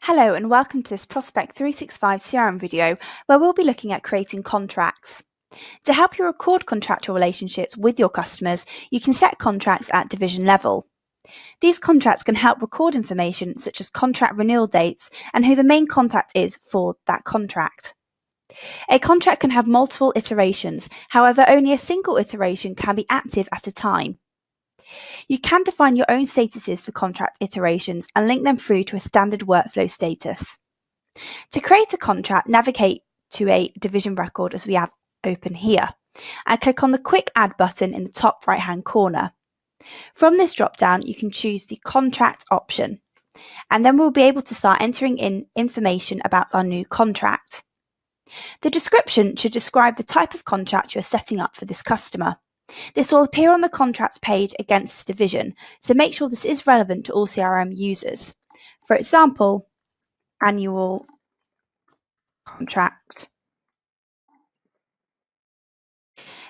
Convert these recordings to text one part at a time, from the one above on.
Hello and welcome to this Prospect 365 CRM video where we'll be looking at creating contracts. To help you record contractual relationships with your customers, you can set contracts at division level. These contracts can help record information such as contract renewal dates and who the main contact is for that contract. A contract can have multiple iterations, however only a single iteration can be active at a time. You can define your own statuses for contract iterations and link them through to a standard workflow status. To create a contract, navigate to a division record as we have open here, and click on the Quick Add button in the top right-hand corner. From this drop-down, you can choose the Contract option, and then we'll be able to start entering in information about our new contract. The description should describe the type of contract you are setting up for this customer. This will appear on the contracts page against this division, so make sure this is relevant to all CRM users. For example, annual contract.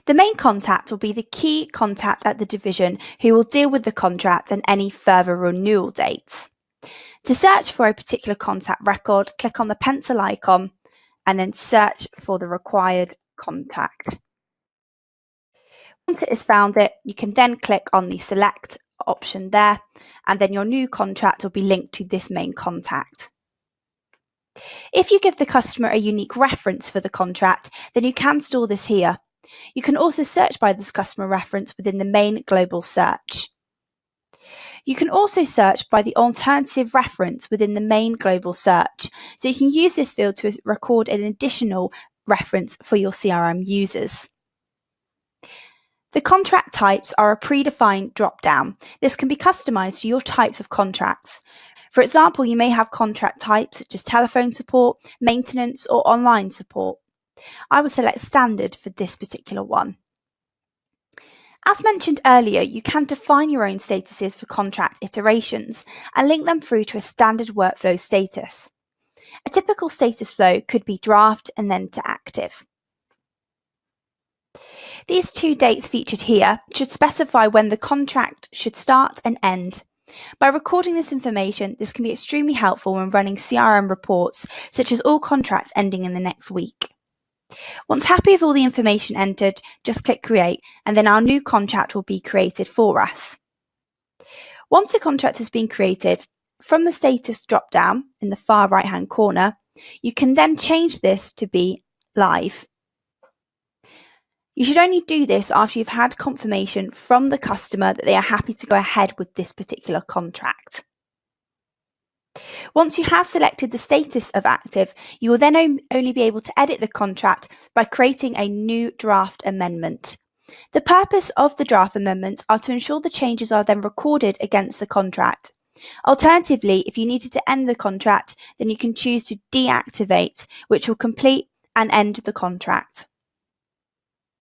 The main contact will be the key contact at the division who will deal with the contract and any further renewal dates. To search for a particular contact record, click on the pencil icon and then search for the required contact. Once it has found it, you can then click on the select option there, and then your new contract will be linked to this main contact. If you give the customer a unique reference for the contract, then you can store this here. You can also search by this customer reference within the main global search. You can also search by the alternative reference within the main global search, so you can use this field to record an additional reference for your CRM users. The contract types are a predefined drop-down. This can be customized to your types of contracts. For example, you may have contract types such as telephone support, maintenance, or online support. I will select standard for this particular one. As mentioned earlier, you can define your own statuses for contract iterations and link them through to a standard workflow status. A typical status flow could be draft and then to active. These two dates featured here should specify when the contract should start and end. By recording this information, this can be extremely helpful when running CRM reports, such as all contracts ending in the next week. Once happy with all the information entered, just click Create, and then our new contract will be created for us. Once a contract has been created, from the status drop-down in the far right-hand corner, you can then change this to be live. You should only do this after you've had confirmation from the customer that they are happy to go ahead with this particular contract. Once you have selected the status of active, you will then only be able to edit the contract by creating a new draft amendment. The purpose of the draft amendments are to ensure the changes are then recorded against the contract. Alternatively, if you needed to end the contract, then you can choose to deactivate, which will complete and end the contract.